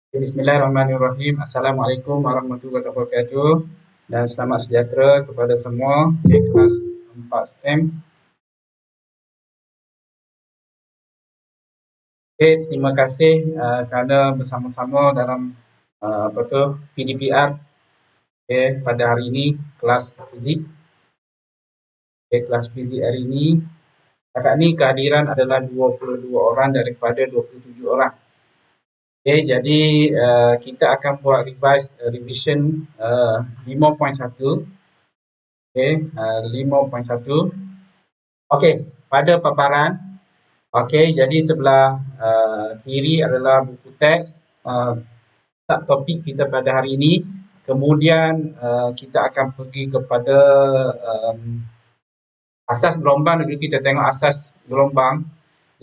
Bismillahirrahmanirrahim. Assalamualaikum warahmatullahi wabarakatuh. Dan selamat sejahtera kepada semua di kelas 4 STEM. Okay, terima kasih kerana bersama-sama dalam PDPR pada hari ini, kelas fizik. Kelas fizik hari ini. Kakak ni kehadiran adalah 22 orang daripada 27 orang. Jadi kita akan buat revision 5.1. 5.1. Pada paparan, jadi sebelah kiri adalah buku teks, subtopik kita pada hari ini. Kemudian kita akan pergi kepada asas gelombang. Dulu kita tengok asas gelombang.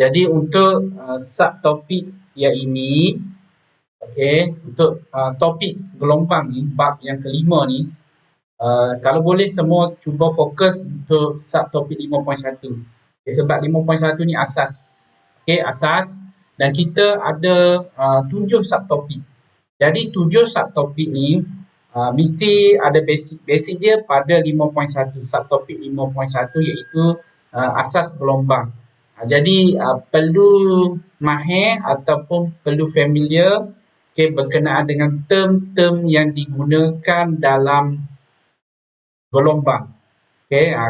Jadi untuk subtopik yang ini, untuk topik gelombang ni, bab yang kelima ni, kalau boleh semua cuba fokus untuk subtopik 5.1. Sebab 5.1 ni asas. Asas, dan kita ada 7 subtopik. Jadi 7 subtopik ni mesti ada basic dia pada 5.1. Subtopik 5.1 iaitu asas gelombang. Jadi perlu mahir ataupun perlu familiar berkenaan dengan term-term yang digunakan dalam gelombang.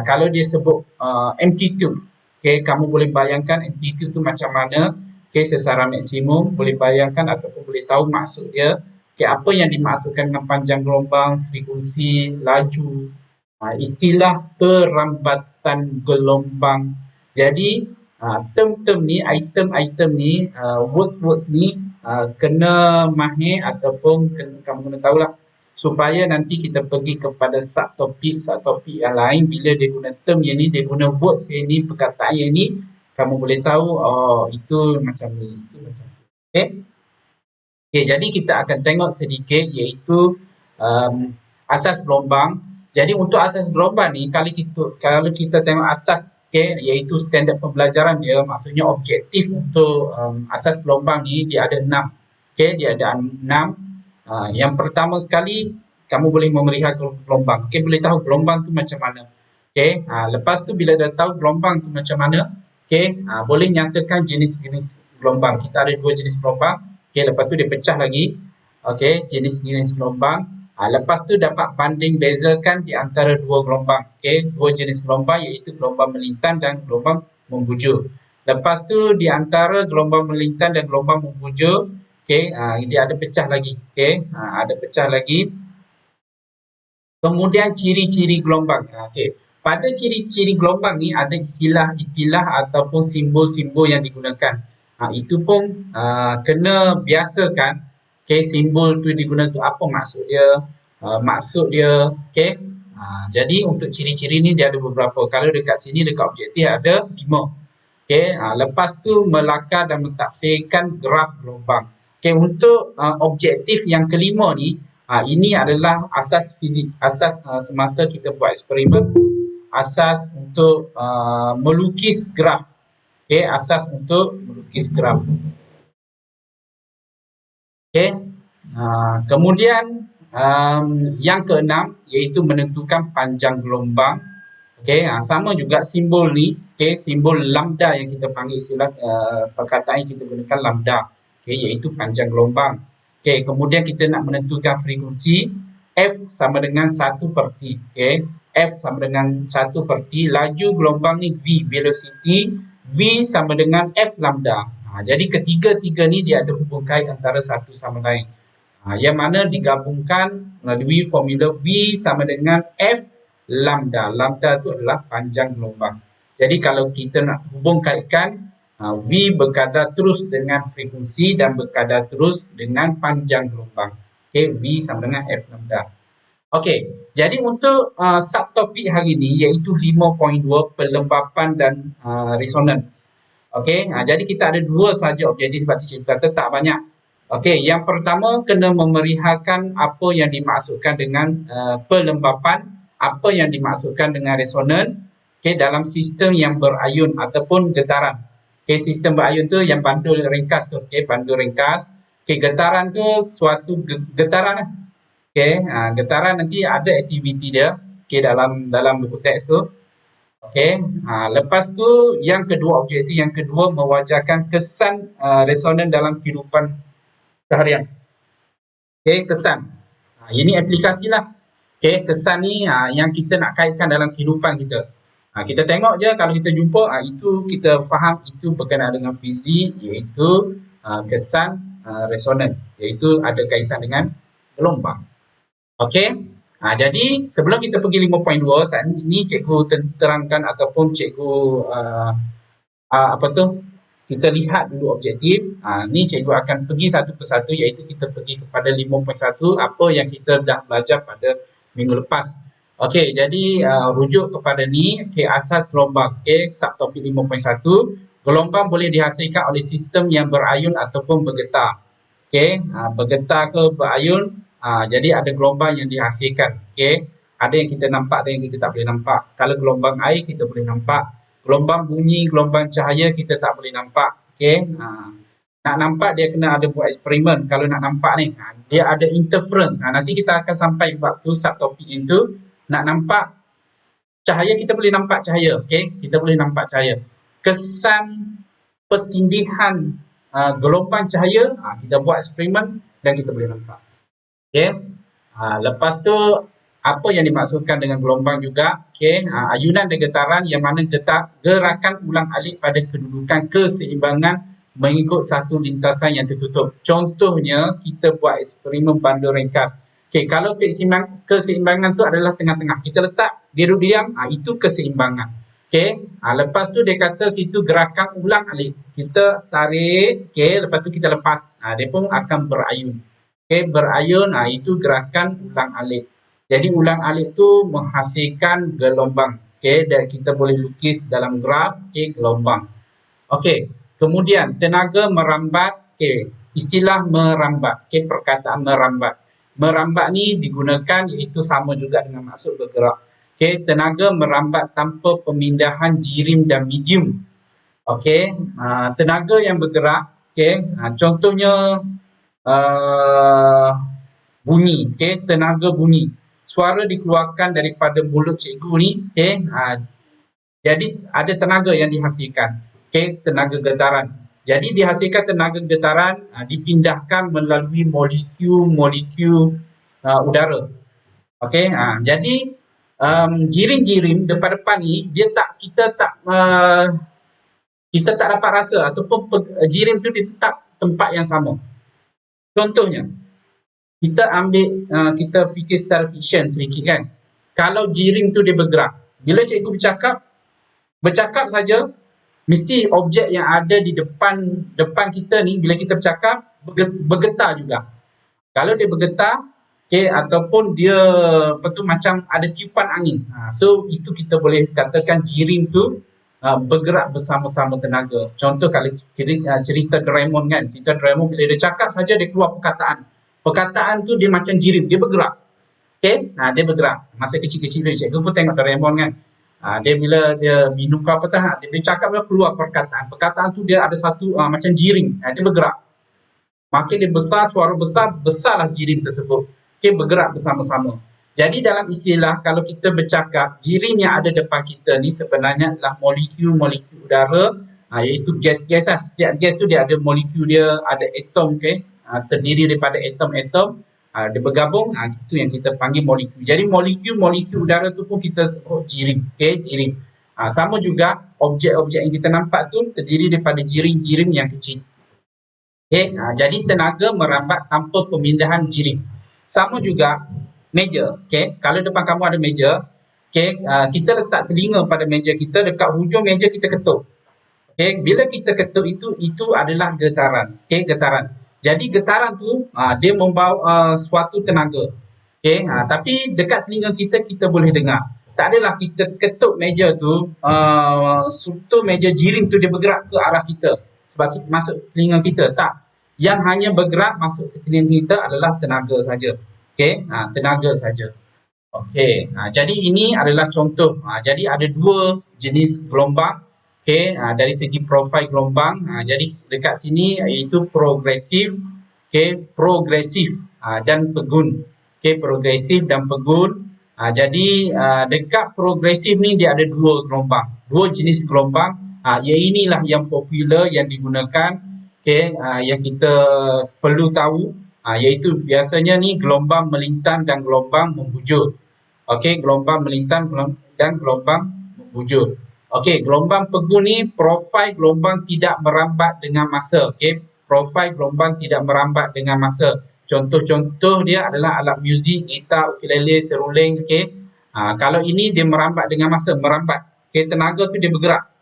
Kalau dia sebut amplitude, kamu boleh bayangkan amplitude tu macam mana. Sesaran maksimum, boleh bayangkan ataupun boleh tahu maksud dia. Apa yang dimaksudkan dengan panjang gelombang, frekuensi, laju, istilah perambatan gelombang. Jadi term-term ni, item-item ni, words-words ni kena mahir ataupun kamu kena tahulah, supaya nanti kita pergi kepada subtopik yang lain. Bila dia guna term yang ni, dia guna words yang ni, perkataan yang ni, kamu boleh tahu itu macam ni, itu macam ni. Jadi kita akan tengok sedikit iaitu asas gelombang. Jadi untuk asas gelombang ni, kalau kita tengok asas iaitu standard pembelajaran dia, maksudnya objektif untuk asas gelombang ni dia ada 6. Dia ada 6. Yang pertama sekali, kamu boleh memelihara gelombang. Boleh tahu gelombang tu macam mana. Lepas tu bila dah tahu gelombang tu macam mana, boleh nyatakan jenis-jenis gelombang. Kita ada 2 jenis gelombang. Lepas tu dia pecah lagi. Jenis-jenis gelombang. Lepas tu dapat banding bezakan di antara 2 gelombang. 2 jenis gelombang iaitu gelombang melintang dan gelombang membujur. Lepas tu di antara gelombang melintang dan gelombang membujur, dia ada pecah lagi. Ada pecah lagi. Kemudian ciri-ciri gelombang. Pada ciri-ciri gelombang ni ada istilah-istilah ataupun simbol-simbol yang digunakan. Itu pun kena biasakan. Simbol tu digunakan tu apa maksud dia. Jadi untuk ciri-ciri ni dia ada beberapa. Kalau dekat sini dekat objektif ada 5. Lepas tu melakar dan mentafsirkan graf gelombang. Untuk objektif yang kelima ni, ini adalah asas fizik, asas semasa kita buat eksperimen, asas untuk melukis graf. Asas untuk melukis graf. Kemudian yang keenam iaitu menentukan panjang gelombang. Sama juga simbol ni, simbol lambda yang kita panggil, istilah perkataan yang kita gunakan lambda, iaitu panjang gelombang. Kemudian kita nak menentukan frekuensi, F sama dengan 1/T. F sama dengan 1/T. Laju gelombang ni V, velocity. V sama dengan F lambda. Jadi ketiga-tiga ni dia ada hubung kait antara satu sama lain. Yang mana digabungkan melalui formula V sama dengan F lambda. Lambda tu adalah panjang gelombang. Jadi kalau kita nak hubung kaitkan, V berkadar terus dengan frekuensi dan berkadar terus dengan panjang gelombang. V sama dengan F lambda. Jadi untuk subtopik hari ini iaitu 5.2, pelembapan dan resonance. Jadi kita ada 2 saja objektif sebab cikgu kata tak banyak. Yang pertama kena memerihakan apa yang dimaksudkan dengan pelembapan, apa yang dimaksudkan dengan resonan dalam sistem yang berayun ataupun getaran. Sistem berayun tu yang bandul ringkas tu, bandul ringkas. Okey, getaran tu suatu getaran lah. Okey, getaran nanti ada aktiviti dia, okey, dalam buku teks tu. Okey, lepas tu yang kedua, objektif yang kedua mewajarkan kesan resonan dalam kehidupan seharian. Okey, kesan. Ini aplikasi lah. Okey, kesan ni yang kita nak kaitkan dalam kehidupan kita. Kita tengok je kalau kita jumpa, itu kita faham itu berkenaan dengan fizik, iaitu kesan resonan, iaitu ada kaitan dengan gelombang. Okey. Jadi sebelum kita pergi 5.2, saat ini cikgu terangkan ataupun cikgu apa tu, kita lihat dulu objektif. Ni cikgu akan pergi satu persatu, iaitu kita pergi kepada 5.1, apa yang kita dah belajar pada minggu lepas. Okey, jadi rujuk kepada ni, okey, asas gelombang. Okey, subtopik 5.1, gelombang boleh dihasilkan oleh sistem yang berayun ataupun bergetar. Okey, bergetar ke berayun, jadi ada gelombang yang dihasilkan. Okey, ada yang kita nampak, ada yang kita tak boleh nampak. Kalau gelombang air kita boleh nampak. Gelombang bunyi, gelombang cahaya kita tak boleh nampak. Okey, nak nampak dia kena ada buat eksperimen. Kalau nak nampak ni, dia ada interference. Nanti kita akan sampai waktu subtopik itu. Nak nampak cahaya, kita boleh nampak cahaya. Okey, kita boleh nampak cahaya. Kesan pertindihan gelombang cahaya, kita buat eksperimen dan kita boleh nampak. Okey, lepas tu apa yang dimaksudkan dengan gelombang juga, okey, ayunan dan getaran yang mana gerakan ulang-alik pada kedudukan keseimbangan mengikut satu lintasan yang tertutup. Contohnya kita buat eksperimen bandu ringkas. Okey, kalau keseimbangan tu adalah tengah-tengah, kita letak dia duduk diam, itu keseimbangan. Okey, lepas tu dia kata situ gerakan ulang-alik. Kita tarik, okey, lepas tu kita lepas, dia pun akan berayun. Okey, berayun, itu gerakan ulang-alik. Jadi ulang-alik tu menghasilkan gelombang. Okey, dan kita boleh lukis dalam graf, okey, gelombang. Okey, kemudian tenaga merambat, okey, istilah merambat, okey, perkataan merambat. Merambat ni digunakan iaitu sama juga dengan maksud bergerak. Okey, tenaga merambat tanpa pemindahan jirim dan medium. Okey, tenaga yang bergerak, okey, contohnya bunyi, okey, tenaga bunyi. Suara dikeluarkan daripada mulut cikgu ni, okey, jadi ada tenaga yang dihasilkan, okey, tenaga getaran. Jadi dihasilkan tenaga getaran dipindahkan melalui molekul udara. Okey, jadi jirim-jirim depan-depan ni dia kita tak dapat rasa ataupun jirim tu dia tetap tempat yang sama. Contohnya, kita ambil, kita fikir secara fiksyen sedikit kan. Kalau jirim tu dia bergerak, bila cikgu bercakap saja, mesti objek yang ada di depan kita ni bila kita bercakap bergetar juga. Kalau dia bergetar, okey, ataupun dia macam ada tiupan angin. So itu kita boleh katakan jirim tu bergerak bersama-sama tenaga. Contoh kalau cerita Doraemon kan, cerita Doraemon bila dia cakap saja dia keluar perkataan. Perkataan tu dia macam jirim, dia bergerak. Okey, dia bergerak. Masa kecil-kecil dulu cikgu pun tengok Doraemon kan. Dia bila dia minum ke apa dia bercakap dia keluar perkataan. Perkataan tu dia ada satu macam jirim, dia bergerak. Makin dia besar, suara besarlah jirim tersebut. Okey, bergerak bersama-sama. Jadi dalam istilah kalau kita bercakap, jirim yang ada depan kita ni sebenarnya adalah molekul udara, iaitu gas-gas lah. Setiap gas tu dia ada molekul dia, ada atom, okey, terdiri daripada atom-atom. Dia bergabung, itu yang kita panggil molekul. Jadi molekul udara tu pun kita sebut jirim. Okay, jirim. Sama juga objek-objek yang kita nampak tu terdiri daripada jirim-jirim yang kecil. Okay, jadi tenaga merambat tanpa pemindahan jirim. Sama juga meja. Okay, kalau depan kamu ada meja, okay, kita letak telinga pada meja kita, dekat hujung meja kita ketuk. Okay, bila kita ketuk itu adalah getaran. Okay, getaran. Jadi getaran tu dia membawa suatu tenaga. Okey, tapi dekat telinga kita boleh dengar. Tak adalah kita ketuk meja tu, meja jirim tu dia bergerak ke arah kita sebab masuk telinga kita. Tak. Yang hanya bergerak masuk ke telinga kita adalah tenaga saja. Okey, tenaga saja. Okey, jadi ini adalah contoh. Jadi ada dua jenis gelombang. Okey, dari segi profil gelombang, jadi dekat sini iaitu progresif, progresif dan pegun. Progresif dan pegun. Jadi dekat progresif ni dia ada dua gelombang, dua jenis gelombang. Yang inilah yang popular yang digunakan, yang kita perlu tahu, iaitu biasanya ni gelombang melintang dan gelombang membujur. Gelombang melintang dan gelombang membujur. Gelombang pegun ni profil gelombang tidak merambat dengan masa. Profil gelombang tidak merambat dengan masa. Contoh-contoh dia adalah alat muzik, gitar, ukulele, seruling. Kalau ini dia merambat dengan masa, merambat. Tenaga tu dia bergerak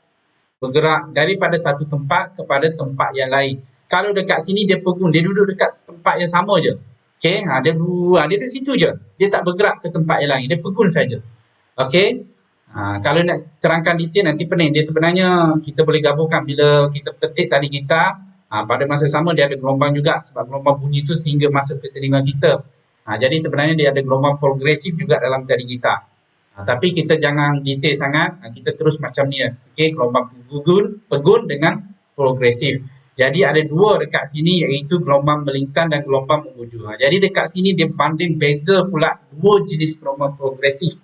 daripada satu tempat kepada tempat yang lain. Kalau dekat sini dia pegun, dia duduk dekat tempat yang sama je. Dia duduk situ je. Dia tak bergerak ke tempat yang lain, dia pegun saja. Kalau nak terangkan detail nanti pening. Dia sebenarnya kita boleh gabungkan bila kita petik tali gitar, pada masa sama dia ada gelombang juga, sebab gelombang bunyi itu sehingga masuk ke telinga kita. Jadi sebenarnya dia ada gelombang progresif juga dalam tali gitar. Tapi kita jangan detail sangat, kita terus macam ni. Gelombang pegun dengan progresif. Jadi ada dua dekat sini, iaitu gelombang melintang dan gelombang membujur. Jadi dekat sini dia banding beza pula dua jenis gelombang progresif,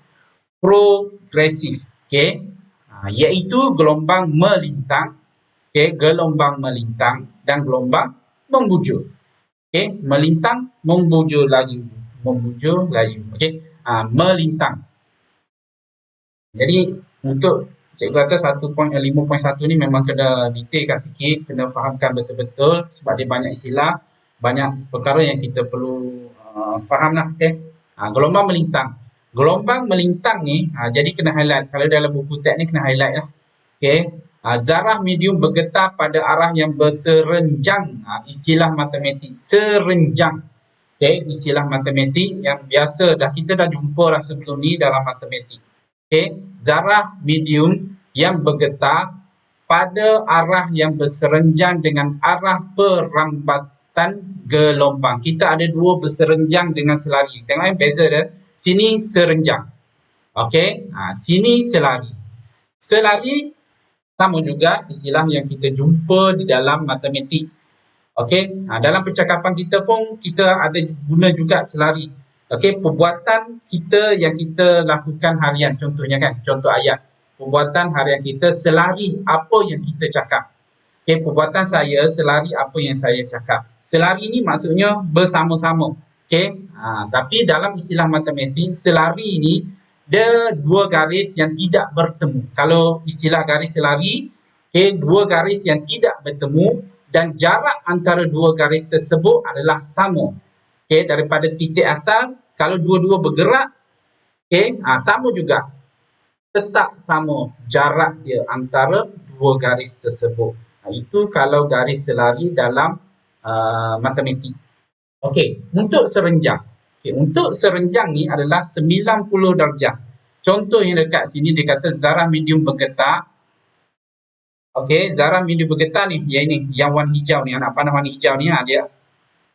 iaitu gelombang melintang, gelombang melintang dan gelombang membujur. Melintang, membujur layu, melintang. Jadi untuk cikgu kata 5.1 ni memang kena detailkan sikit, kena fahamkan betul-betul sebab dia banyak istilah, banyak perkara yang kita perlu faham lah. Gelombang melintang. Gelombang melintang ni, jadi kena highlight. Kalau dalam buku teks ni kena highlight lah. Zarah medium bergetar pada arah yang berserenjang. Istilah matematik, serenjang. Istilah matematik yang biasa kita dah jumpa dah sebelum ni dalam matematik. Zarah medium yang bergetar pada arah yang berserenjang dengan arah perambatan gelombang. Kita ada dua berserenjang dengan selari. Tengok beza dia. Sini serenjang. Sini selari. Selari sama juga istilah yang kita jumpa di dalam matematik. Dalam percakapan kita pun kita ada guna juga selari. Perbuatan kita yang kita lakukan harian, contohnya contoh ayat. Perbuatan harian kita selari apa yang kita cakap. Perbuatan saya selari apa yang saya cakap. Selari ni maksudnya bersama-sama. Tapi dalam istilah matematik, selari ni dia dua garis yang tidak bertemu. Kalau istilah garis selari, dua garis yang tidak bertemu dan jarak antara dua garis tersebut adalah sama. Daripada titik asal, kalau dua-dua bergerak, sama juga. Tetap sama jarak dia antara dua garis tersebut. Itu kalau garis selari dalam matematik. Untuk serenjang. Untuk serenjang ni adalah 90 darjah. Contoh yang dekat sini dia kata zarah medium bergetar. Zarah medium bergetar ni, yang warna hijau ni, anak panah warna hijau ni, dia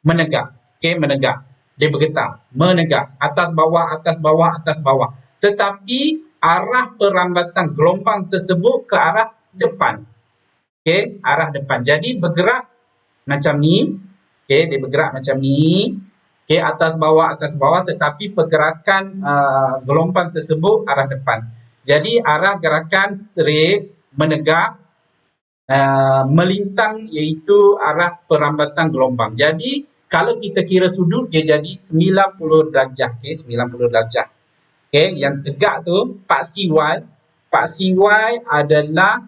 menegak. Menegak. Dia bergetar. Menegak. Atas bawah, atas bawah, atas bawah. Tetapi arah perambatan gelombang tersebut ke arah depan. Arah depan. Jadi bergerak macam ni. Dia bergerak macam ni. Atas bawah, tetapi pergerakan gelombang tersebut arah depan. Jadi arah gerakan straight, menegak, melintang iaitu arah perambatan gelombang. Jadi kalau kita kira sudut dia jadi 90 darjah. 90 darjah. Yang tegak tu paksi Y. Paksi Y adalah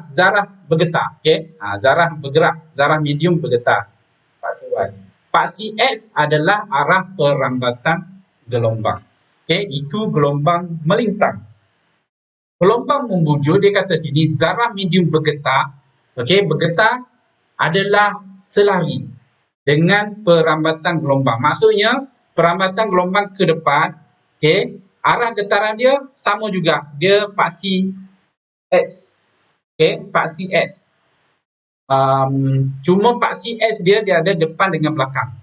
zarah bergetar. Zarah bergerak, zarah medium bergetar. Paksi Y. Paksi X adalah arah perambatan gelombang. Itu gelombang melintang. Gelombang membujur, dia kata sini zarah medium bergetar. Bergetar adalah selari dengan perambatan gelombang. Maksudnya perambatan gelombang ke depan, arah getaran dia sama juga. Dia paksi X. Paksi X. Cuma paksi X dia ada depan dengan belakang.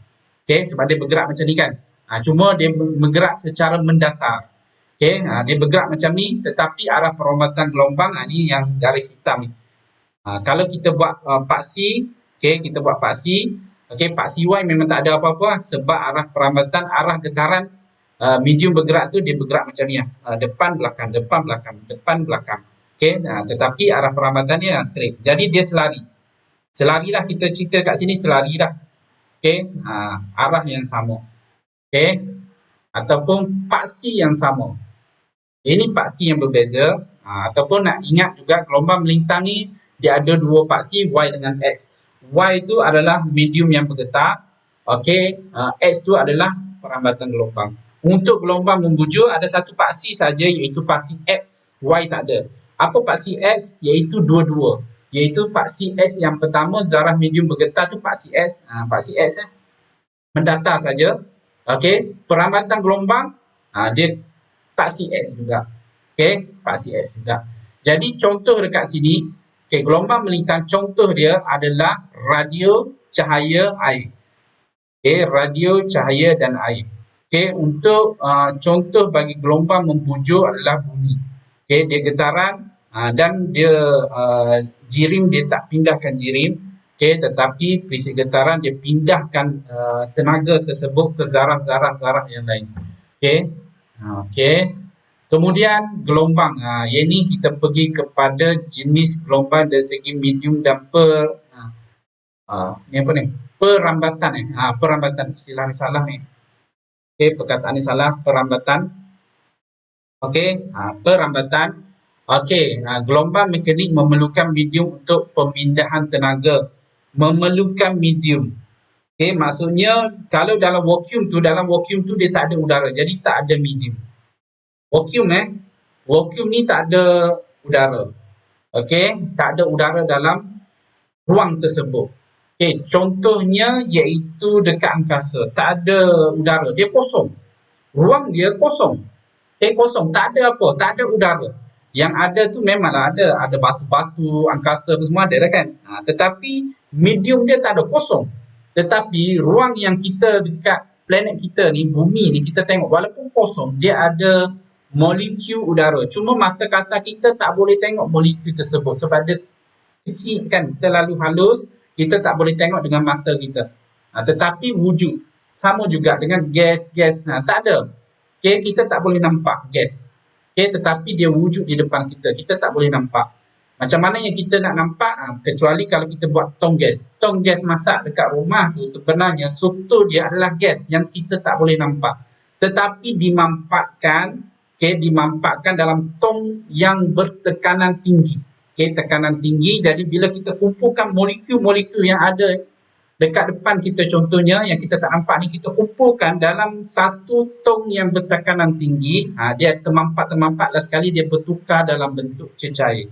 Sebab dia bergerak macam ni kan. Cuma dia bergerak secara mendatar. Dia bergerak macam ni, tetapi arah perambatan gelombang ni yang garis hitam ni. Kalau kita buat paksi Okey, kita buat paksi. Okey, paksi Y memang tak ada apa-apa sebab arah perambatan, arah getaran medium bergerak tu dia bergerak macam ni. Depan belakang, depan belakang, depan belakang. Okey, tetapi arah perambatan dia straight. Jadi dia selari. Selarilah kita cerita kat sini selarilah. Okey, arah yang sama. Okey, ataupun paksi yang sama. Ini paksi yang berbeza. Ataupun nak ingat juga gelombang melintang ni dia ada dua paksi Y dengan X. Y itu adalah medium yang bergetar. Okey, X itu adalah perambatan gelombang. Untuk gelombang membujur ada satu paksi saja iaitu paksi X, Y tak ada. Apa paksi X? Iaitu dua-dua. Iaitu paksi X yang pertama zarah medium bergetar tu paksi X. Paksi X mendatar saja. Okey, perambatan gelombang dia paksi X juga. Okey, paksi X juga. Jadi contoh dekat sini, okey, gelombang melintang contoh dia adalah radio, cahaya, air. Okey, radio, cahaya dan air. Okey, untuk contoh bagi gelombang membujur adalah bunyi. Okey, dia getaran dan dia jirim dia tak pindahkan jirim. Okey, tetapi perisik getaran dia pindahkan tenaga tersebut ke zarah-zarah yang lain. Okey. Okey. Kemudian gelombang. Yang ni kita pergi kepada jenis gelombang dari segi medium dan ni apa ni? Perambatan perambatan, istilah ni salah ni. Okey, perkataan ni salah, perambatan. Okey, perambatan. Okey, gelombang mekanik memerlukan medium untuk pemindahan tenaga. Memerlukan medium. Okey, maksudnya kalau dalam vacuum tu dia tak ada udara. Jadi tak ada medium. Vacuum ni tak ada udara. Okey, tak ada udara dalam ruang tersebut. Okey, contohnya iaitu dekat angkasa, tak ada udara, dia kosong. Ruang dia kosong. Okey, kosong, tak ada apa, tak ada udara. Yang ada tu memanglah ada batu-batu, angkasa semua ada kan. Tetapi medium dia tak ada, kosong. Tetapi ruang yang kita dekat planet kita ni, bumi ni kita tengok walaupun kosong, dia ada molekul udara. Cuma mata kasar kita tak boleh tengok molekul tersebut sebab dia kecil kan, terlalu halus, kita tak boleh tengok dengan mata kita. Tetapi wujud. Sama juga dengan gas. Tak ada. Okay, kita tak boleh nampak gas. Okay, tetapi dia wujud di depan kita. Kita tak boleh nampak. Macam mana yang kita nak nampak? Kecuali kalau kita buat tong gas. Tong gas masak dekat rumah tu sebenarnya struktur dia adalah gas yang kita tak boleh nampak. Tetapi dimampakkan dalam tong yang bertekanan tinggi. Okay, tekanan tinggi. Jadi bila kita kumpulkan molekul-molekul yang ada dekat depan kita, contohnya yang kita tak nampak ni, kita kumpulkan dalam satu tong yang bertekanan tinggi, dia termampak-termampaklah sekali dia bertukar dalam bentuk cecair.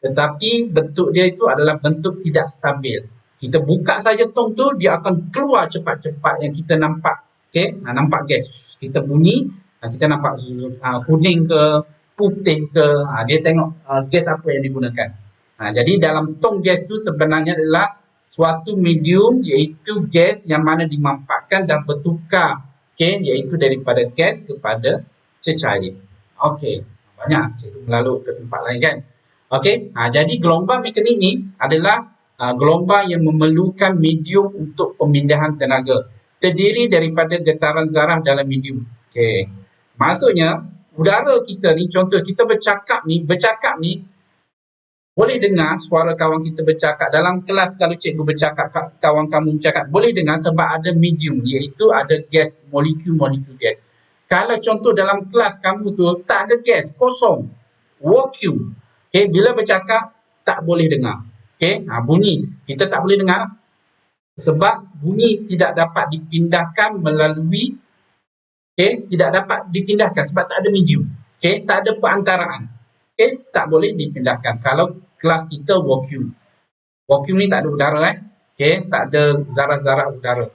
Tetapi bentuk dia itu adalah bentuk tidak stabil. Kita buka saja tong tu, dia akan keluar cepat-cepat yang kita nampak. Okay? Nampak gas. Kita bunyi, kita nampak kuning ke, putih ke, dia tengok gas apa yang digunakan. Jadi dalam tong gas tu sebenarnya adalah suatu medium iaitu gas yang mana dimampakkan dan bertukar, iaitu daripada gas kepada cecair. Okey, banyak cikgu melalui ke tempat lain kan. Okey, jadi gelombang mekanik ni adalah gelombang yang memerlukan medium untuk pemindahan tenaga. Terdiri daripada getaran zarah dalam medium. Okey. Maksudnya udara kita ni, contoh kita bercakap ni boleh dengar suara kawan kita bercakap dalam kelas. Kalau cikgu bercakap, kawan kamu bercakap, boleh dengar sebab ada medium, iaitu ada gas, molekul gas. Kalau contoh dalam kelas kamu tu tak ada gas, kosong, vacuum. Okay, bila bercakap tak boleh dengar. Okay, bunyi kita tak boleh dengar sebab bunyi tidak dapat dipindahkan melalui, tidak dapat dipindahkan sebab tak ada medium. Tak ada perantaraan. Tak boleh dipindahkan. Kalau kelas kita vacuum. Vacuum ni tak ada udara tak ada zarah-zarah udara.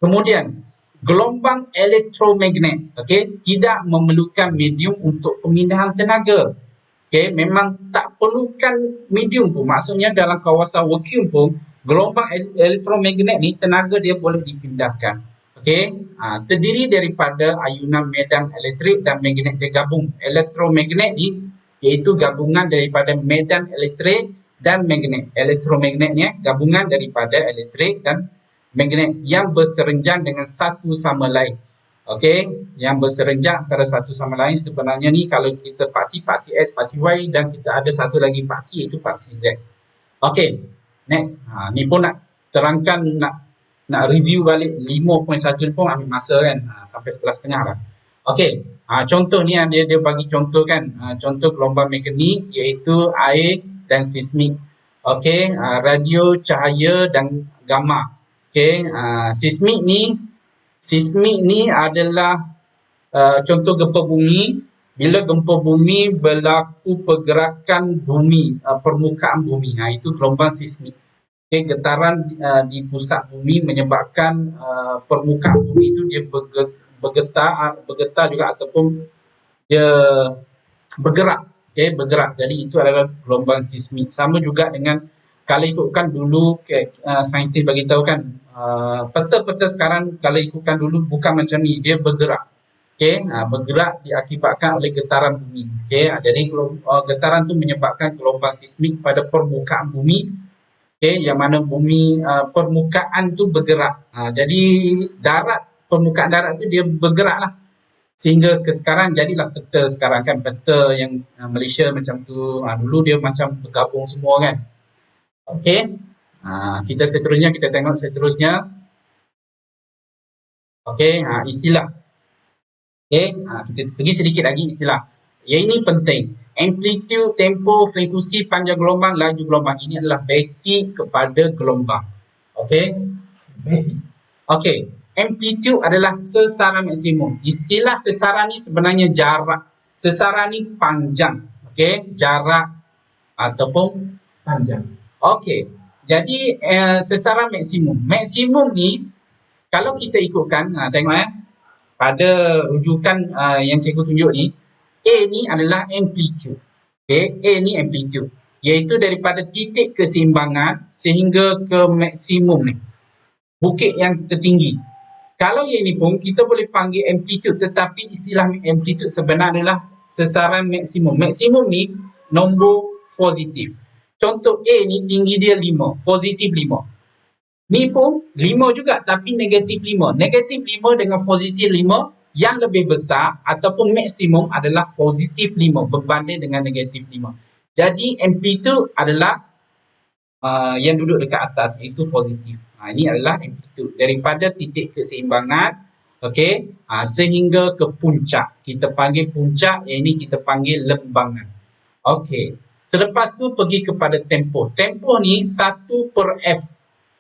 Kemudian gelombang elektromagnet tidak memerlukan medium untuk pemindahan tenaga. Memang tak perlukan medium pun. Maksudnya dalam kawasan vacuum pun gelombang elektromagnet ni tenaga dia boleh dipindahkan. Terdiri daripada ayunan medan elektrik dan magnet dia gabung. Elektromagnet ni iaitu gabungan daripada medan elektrik dan magnet. Elektromagnetnya gabungan daripada elektrik dan magnet yang berserenjang dengan satu sama lain. Okey, yang berserenjang antara satu sama lain sebenarnya ni kalau kita paksi X, paksi Y dan kita ada satu lagi paksi iaitu paksi Z. Okey, next. Ni pun nak terangkan, nak review balik 5.1 ni pun ambil masa kan, sampai 11.30 lah. Okey, contoh ni dia bagi contoh kan, contoh gelombang mekanik iaitu air dan seismik. Okey, radio, cahaya dan gamma. Okey, seismik ni adalah contoh gempa bumi. Bila gempa bumi berlaku pergerakan bumi, permukaan bumi, itu gelombang seismik. Okay, getaran di pusat bumi menyebabkan permukaan bumi itu dia bergetar juga ataupun dia bergerak. Okay, bergerak. Jadi itu adalah gelombang seismik. Sama juga dengan kalau ikutkan dulu saintis bagi tahu kan, peta-peta sekarang kalau ikutkan dulu bukan macam ni, dia bergerak. Okey, bergerak diakibatkan oleh getaran bumi. Okey, jadi getaran tu menyebabkan gelombang seismik pada permukaan bumi. Okey, yang mana bumi permukaan tu bergerak. Jadi permukaan darat tu dia bergeraklah. Sehingga ke sekarang jadilah peta sekarang kan, peta yang Malaysia macam tu. Dulu dia macam bergabung semua kan. Okey. Kita tengok seterusnya. Okey, istilah. Okey, kita pergi sedikit lagi istilah. Yang ini penting. Amplitude, tempo, frekuensi, panjang gelombang, laju gelombang. Ini adalah basic kepada gelombang. Okey, basic. Okey, amplitude adalah sesaran maksimum. Istilah sesaran ni sebenarnya jarak. Sesaran ni panjang. Okey, jarak ataupun panjang. Okey, jadi sesaran maksimum. Maksimum ni kalau kita ikutkan, tengok pada rujukan yang cikgu tunjuk ni, A ni adalah amplitude. Okay, A ni amplitude. Iaitu daripada titik keseimbangan sehingga ke maksimum ni. Bukit yang tertinggi. Kalau yang ni pun kita boleh panggil amplitude, tetapi istilah amplitude sebenar adalah sesaran maksimum. Maksimum ni nombor positif. Contoh A ni tinggi dia 5, positif 5. Ni pun 5 juga tapi negatif 5. Negatif 5 dengan positif 5 yang lebih besar ataupun maksimum adalah positif 5 berbanding dengan negatif 5. Jadi amplitude adalah yang duduk dekat atas iaitu positif. Ini adalah amplitude daripada titik keseimbangan, okey, sehingga ke puncak. Kita panggil puncak, yang ini kita panggil lembangan. Okey. Selepas tu pergi kepada tempoh. Tempoh ni 1/f.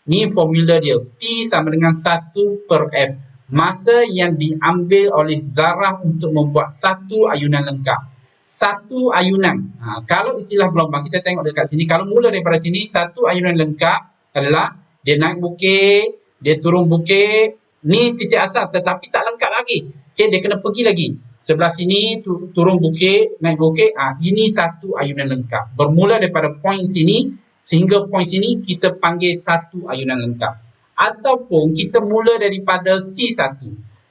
Ni formula dia. T sama dengan 1/f. Masa yang diambil oleh zarah untuk membuat satu ayunan lengkap. Satu ayunan. Kalau istilah gelombang, kita tengok dekat sini. Kalau mula daripada sini, satu ayunan lengkap adalah dia naik bukit, dia turun bukit. Ni titik asal tetapi tak lengkap lagi. Okay, dia kena pergi lagi. Sebelah sini, turun bukit, naik bukit. Ini satu ayunan lengkap. Bermula daripada poin sini, sehingga poin sini kita panggil satu ayunan lengkap. Ataupun kita mula daripada C1.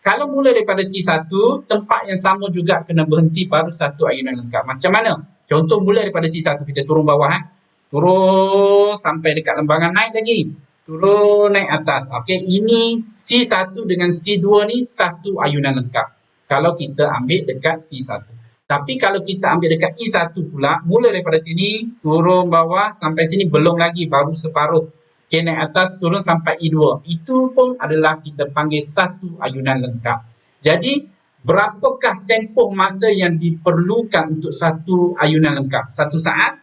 Kalau mula daripada C1, tempat yang sama juga kena berhenti baru satu ayunan lengkap. Macam mana? Contoh mula daripada C1, kita turun bawah. Turun sampai dekat lembangan, naik lagi. Turun, naik atas. Okey, ini C1 dengan C2 ni satu ayunan lengkap. Kalau kita ambil dekat C1. Tapi kalau kita ambil dekat E1 pula, mula daripada sini, turun bawah, sampai sini belum lagi, baru separuh. Okay, naik atas, turun sampai E2. Itu pun adalah kita panggil satu ayunan lengkap. Jadi, berapakah tempoh masa yang diperlukan untuk satu ayunan lengkap? 1 saat,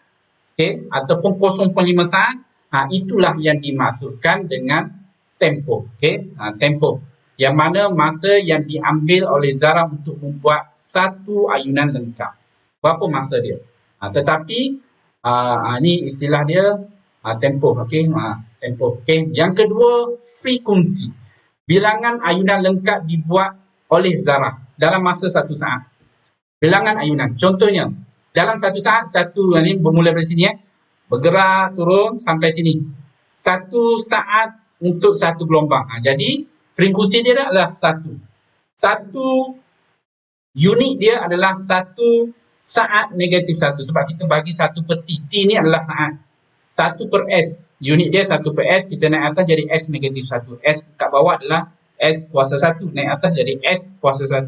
okay, ataupun 0.5 saat. Itulah yang dimaksudkan dengan tempoh. Okay, tempoh. Yang mana masa yang diambil oleh zarah untuk membuat satu ayunan lengkap. Berapa masa dia? Tetapi ni istilah dia tempoh. Okey, tempoh. Okey. Yang kedua, frekuensi. Bilangan ayunan lengkap dibuat oleh zarah dalam masa 1 saat. Bilangan ayunan. Contohnya, dalam 1 saat, ini bermula dari sini bergerak turun sampai sini. 1 saat untuk satu gelombang. Jadi frekuensi dia adalah 1. 1 unit dia adalah 1 saat negatif 1. Sebab kita bagi 1/T. T ni adalah saat. 1 per S. Unit dia 1 per S, kita naik atas jadi S negatif 1. S kat bawah adalah S kuasa 1. Naik atas jadi S kuasa 1.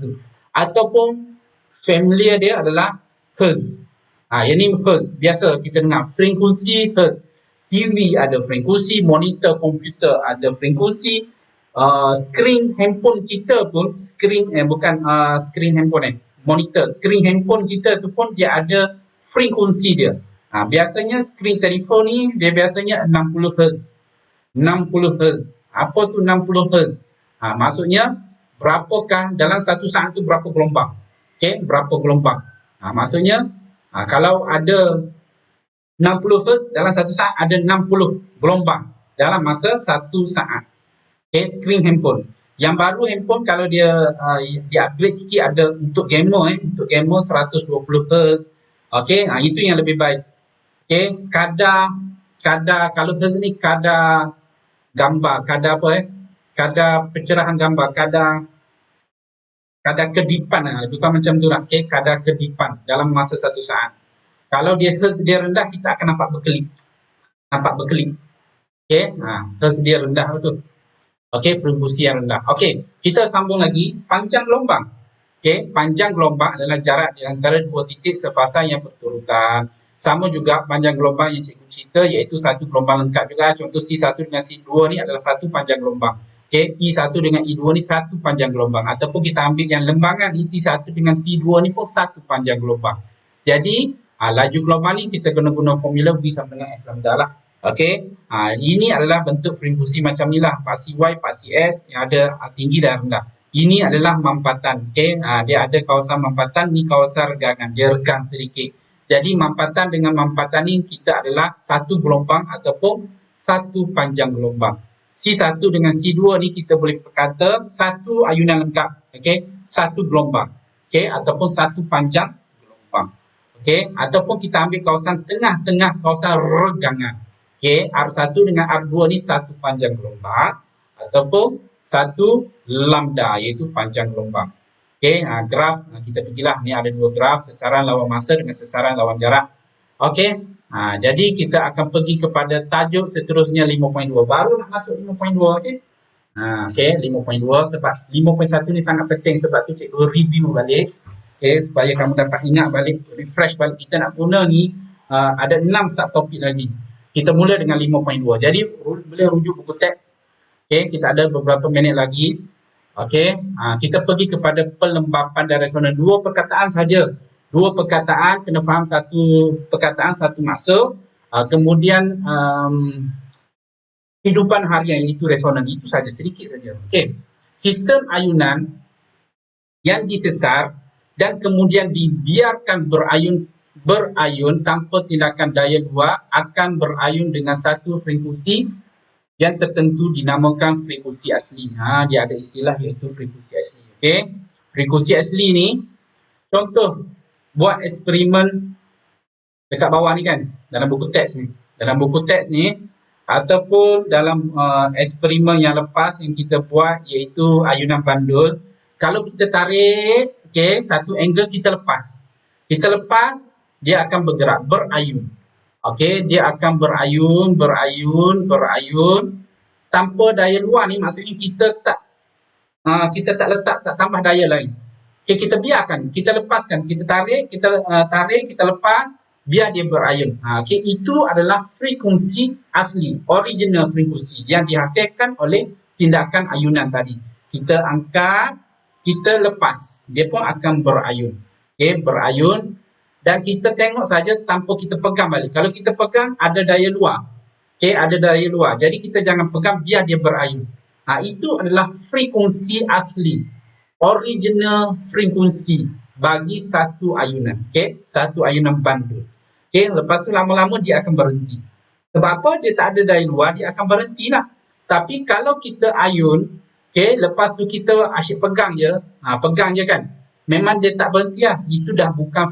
Ataupun familiar dia adalah Hertz. Yang ni Hertz. Biasa kita dengar frekuensi Hertz. TV ada frekuensi, monitor komputer ada frekuensi, skrin handphone kita pun, skrin handphone monitor, skrin handphone kita tu pun dia ada frekuensi dia. Biasanya skrin telefon ni dia biasanya 60 Hz. 60 Hz. Apa tu 60 Hz? Maksudnya berapakah dalam satu saat tu berapa gelombang? Okey, berapa gelombang? Maksudnya kalau ada 60 Hz dalam satu saat ada 60 gelombang dalam masa satu saat. Okey, skrin handphone. Yang baru handphone kalau dia upgrade sikit ada untuk gamer untuk gamer 120 Hz. Okey, itu yang lebih baik. Okey, kadar kalau Hz ni kadar gambar, kadar kadar pencerahan gambar, kadar kedipan, bukan macam tu lah. Okey, kadar kedipan dalam masa satu saat. Kalau dia Hz dia rendah, kita akan nampak berkelip. Okey, Hz dia rendah betul. Okey, frekuensi yang rendah. Okey, kita sambung lagi panjang gelombang. Okey, panjang gelombang adalah jarak di antara dua titik sefasa yang berturutan. Sama juga panjang gelombang yang cikgu cerita iaitu satu gelombang lengkap juga. Contoh C1 dengan C2 ni adalah satu panjang gelombang. Okey, I1 dengan I2 ni satu panjang gelombang. Ataupun kita ambil yang lembangan IT1 dengan T2 ni pun satu panjang gelombang. Jadi, laju gelombang ni kita kena guna formula V sama dengan F lambda lah. Okey, ini adalah bentuk frekuensi macam ni lah. Paksi Y, paksi S yang ada tinggi dan rendah. Ini adalah mampatan. Okey, dia ada kawasan mampatan, ni kawasan regangan. Dia regang sedikit. Jadi mampatan dengan mampatan ni kita adalah satu gelombang ataupun satu panjang gelombang. C1 dengan C2 ni kita boleh berkata satu ayunan lengkap. Okey, satu gelombang. Okey, ataupun satu panjang gelombang. Okey, ataupun kita ambil kawasan tengah-tengah kawasan regangan. Okey, R1 dengan R2 ni satu panjang gelombang ataupun satu lambda iaitu panjang gelombang. Okey, graf kita pergilah. Ni ada dua graf, sesaran lawan masa dengan sesaran lawan jarak. Okey, jadi kita akan pergi kepada tajuk seterusnya 5.2. Baru nak masuk 5.2, okey. Okey, 5.2 sebab 5.1 ni sangat penting sebab tu cikgu review balik. Okey, supaya kamu dapat ingat balik, refresh balik kita nak guna ni ada 6 subtopik lagi. Kita mula dengan 5.2. Jadi boleh rujuk buku teks. Okey, kita ada beberapa minit lagi. Okey, kita pergi kepada pelembapan dan resonan. Dua perkataan saja. Dua perkataan, kena faham satu perkataan satu masa. Kemudian kehidupan harian iaitu resonan. Itu saja, sedikit saja. Okey, sistem ayunan yang disesar dan kemudian dibiarkan berayun tanpa tindakan daya luar akan berayun dengan satu frekuensi yang tertentu dinamakan frekuensi asli. Dia ada istilah iaitu frekuensi asli. Okey, frekuensi asli ni contoh buat eksperimen dekat bawah ni kan, dalam buku teks ni. Dalam buku teks ni ataupun dalam eksperimen yang lepas yang kita buat iaitu ayunan bandul. Kalau kita tarik, okey, satu angle kita lepas. Kita lepas, dia akan bergerak, berayun. Okey, dia akan berayun tanpa daya luar ni, maksudnya kita tak letak, tak tambah daya lain. Okey, kita biarkan, kita lepaskan, kita tarik, kita lepas, biar dia berayun. Okey, itu adalah frekuensi asli, original frekuensi yang dihasilkan oleh tindakan ayunan tadi. Kita angkat, kita lepas, dia pun akan berayun. Okey, berayun. Dan kita tengok saja tanpa kita pegang balik. Kalau kita pegang, ada daya luar. Okey, ada daya luar. Jadi kita jangan pegang, biar dia berayun. Itu adalah frekuensi asli. Original frekuensi bagi satu ayunan. Okey, satu ayunan bandul. Okey, lepas tu lama-lama dia akan berhenti. Sebab apa? Dia tak ada daya luar, dia akan berhentilah. Tapi kalau kita ayun, okey, lepas tu kita asyik pegang je kan. Memang dia tak berhenti lah. Itu dah bukan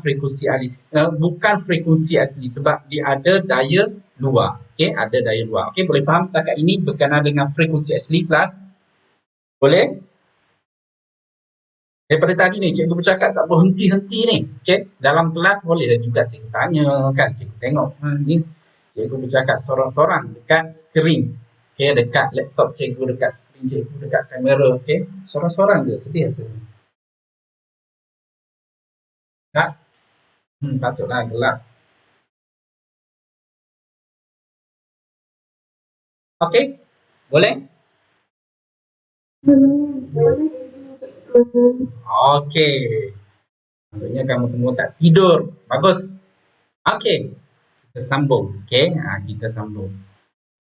frekuensi asli sebab dia ada daya luar. Okey, ada daya luar. Okey, boleh faham setakat ini berkenaan dengan frekuensi asli kelas? Boleh? Daripada tadi ni cikgu bercakap tak berhenti-henti ni. Okey, dalam kelas boleh juga cikgu tanya kan, cikgu tengok ni Cikgu bercakap sorang-sorang dekat skrin. Okey, dekat laptop cikgu, dekat skrin cikgu, dekat kamera. Okey, sorang-sorang je, sedih rasanya. Tak? Patutlah gelap. Okey, boleh? Boleh. Okey. Maksudnya kamu semua tak tidur. Bagus. Okey, kita sambung. Okey, kita sambung.